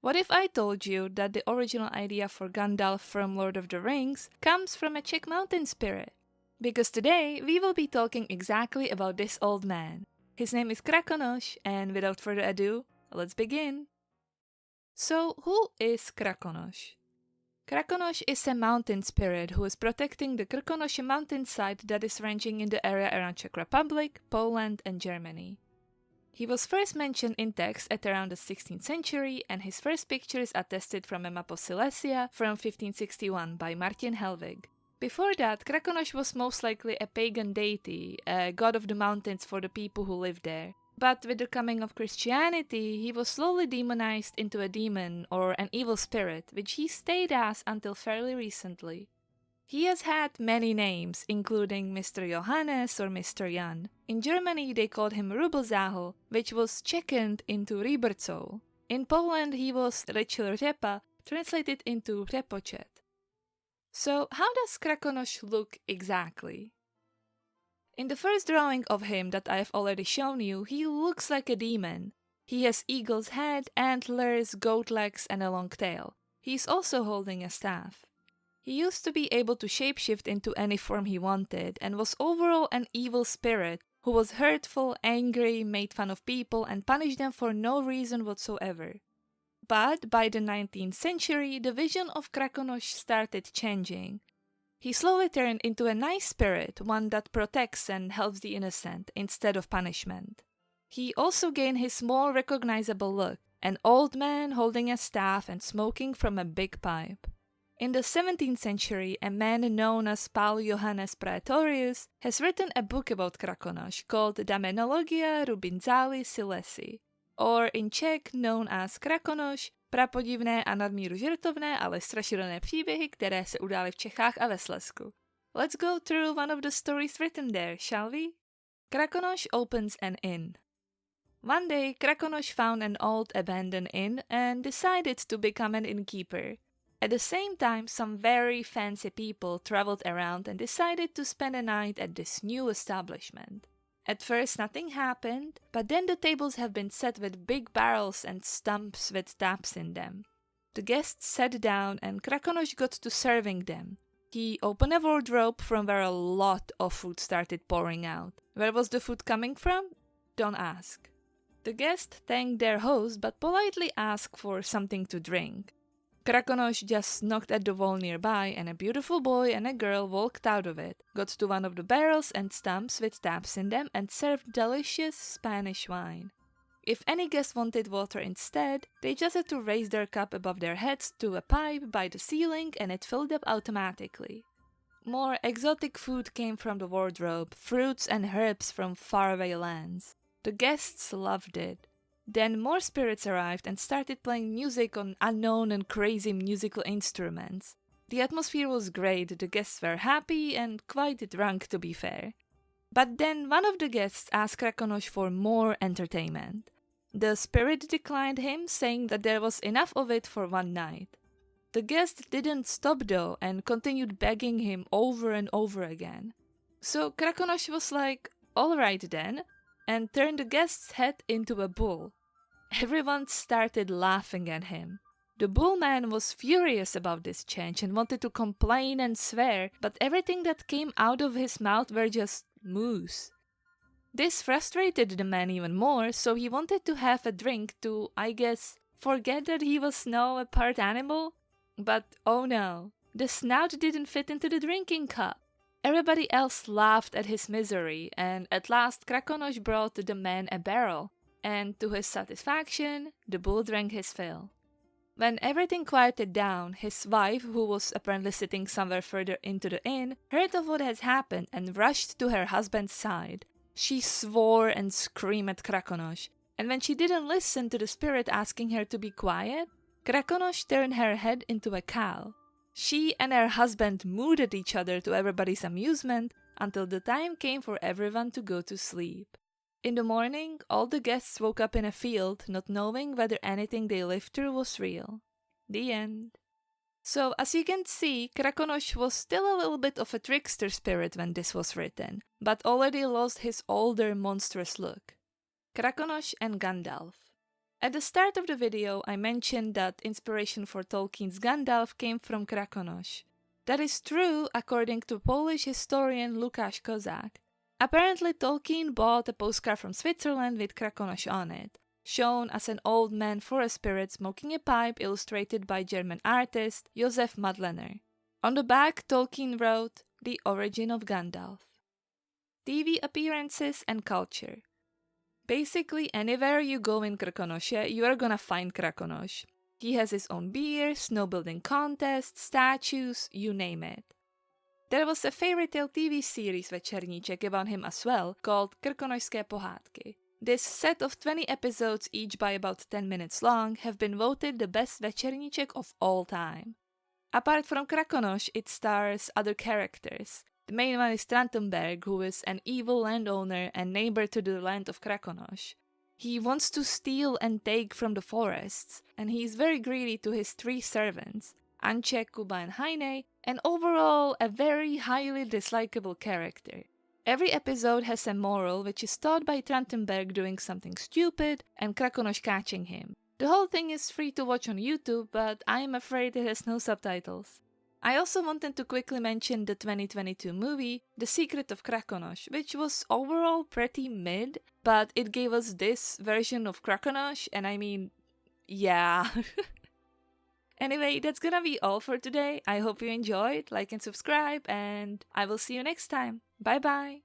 What if I told you that the original idea for Gandalf from Lord of the Rings comes from a Czech mountain spirit? Because today we will be talking exactly about this old man. His name is Krkonoš, and without further ado, let's begin. So, who is Krakonoš? Krakonoš is a mountain spirit who is protecting the Krkonoše mountainside that is ranging in the area around Czech Republic, Poland and Germany. He was first mentioned in text at around the 16th century, and his first picture is attested from a map of Silesia from 1561 by Martin Helvig. Before that, Krakonoš was most likely a pagan deity, a god of the mountains for the people who lived there. But with the coming of Christianity, he was slowly demonized into a demon or an evil spirit, which he stayed as until fairly recently. He has had many names, including Mr. Johannes or Mr. Jan. In Germany, they called him Rubelzáhl, which was Czechened into Rybrcol. In Poland, he was Rychl Řepa, translated into Řepočet. So, how does Krakonoš look exactly? In the first drawing of him that I have already shown you, he looks like a demon. He has eagle's head, antlers, goat legs and a long tail. He is also holding a staff. He used to be able to shapeshift into any form he wanted, and was overall an evil spirit who was hurtful, angry, made fun of people and punished them for no reason whatsoever. But by the 19th century, the vision of Krakonoš started changing. He slowly turned into a nice spirit, one that protects and helps the innocent instead of punishment. He also gained his more recognizable look, an old man holding a staff and smoking from a big pipe. In the 17th century, a man known as Pál Johannes Praetorius has written a book about Krakonoš called Damenologia Rubinzály Silesy, or in Czech known as Krakonoš, Pravdivé a nadmíru žertovné, ale strašidelné příběhy, které se udály v Čechách a ve Slezsku. Let's go through one of the stories written there, shall we? Krakonoš opens an inn. One day, Krakonoš found an old abandoned inn and decided to become an innkeeper. At the same time, some very fancy people traveled around and decided to spend a night at this new establishment. At first nothing happened, but then the tables have been set with big barrels and stumps with taps in them. The guests sat down and Krakonoš got to serving them. He opened a wardrobe from where a lot of food started pouring out. Where was the food coming from? Don't ask. The guests thanked their host but politely asked for something to drink. Krakonoš just knocked at the wall nearby and a beautiful boy and a girl walked out of it, got to one of the barrels and stumps with taps in them and served delicious Spanish wine. If any guest wanted water instead, they just had to raise their cup above their heads to a pipe by the ceiling and it filled up automatically. More exotic food came from the wardrobe, fruits and herbs from faraway lands. The guests loved it. Then more spirits arrived and started playing music on unknown and crazy musical instruments. The atmosphere was great, the guests were happy and quite drunk to be fair. But then one of the guests asked Krakonoš for more entertainment. The spirit declined him, saying that there was enough of it for one night. The guest didn't stop though and continued begging him over and over again. So Krakonoš was like, alright then, and turned the guest's head into a bull. Everyone started laughing at him. The bullman was furious about this change and wanted to complain and swear, but everything that came out of his mouth were just moos. This frustrated the man even more, so he wanted to have a drink to, I guess, forget that he was now a part animal? But oh no, the snout didn't fit into the drinking cup. Everybody else laughed at his misery, and at last Krakonoš brought the man a barrel, and to his satisfaction, the bull drank his fill. When everything quieted down, his wife, who was apparently sitting somewhere further into the inn, heard of what had happened and rushed to her husband's side. She swore and screamed at Krakonoš, and when she didn't listen to the spirit asking her to be quiet, Krakonoš turned her head into a cow. She and her husband mooed at each other to everybody's amusement until the time came for everyone to go to sleep. In the morning, all the guests woke up in a field, not knowing whether anything they lived through was real. The end. So, as you can see, Krakonoš was still a little bit of a trickster spirit when this was written, but already lost his older monstrous look. Krakonoš and Gandalf. At the start of the video, I mentioned that inspiration for Tolkien's Gandalf came from Krkonoše. That is true according to Polish historian Lukáš Kozák. Apparently, Tolkien bought a postcard from Switzerland with Krakonoš on it, shown as an old man forest spirit smoking a pipe illustrated by German artist Josef Madlener. On the back, Tolkien wrote, "The origin of Gandalf." TV appearances and culture. Basically, anywhere you go in Krkonoše, you are gonna find Krakonoš. He has his own beer, snowbuilding contests, statues, you name it. There was a fairy tale TV series večerníček about him as well, called Krkonošské pohádky. This set of 20 episodes, each by about 10 minutes long, have been voted the best večerníček of all time. Apart from Krakonoš, it stars other characters. The main one is Trantenberg, who is an evil landowner and neighbor to the land of Krakonoš. He wants to steal and take from the forests, and he is very greedy to his 3 servants, Anče, Kuba and Heine, and overall a very highly dislikable character. Every episode has a moral which is taught by Trantenberg doing something stupid and Krakonoš catching him. The whole thing is free to watch on YouTube, but I am afraid it has no subtitles. I also wanted to quickly mention the 2022 movie, The Secret of Krakonoš, which was overall pretty mid, but it gave us this version of Krakonoš, and I mean, yeah. Anyway, that's gonna be all for today. I hope you enjoyed, like and subscribe, and I will see you next time. Bye bye!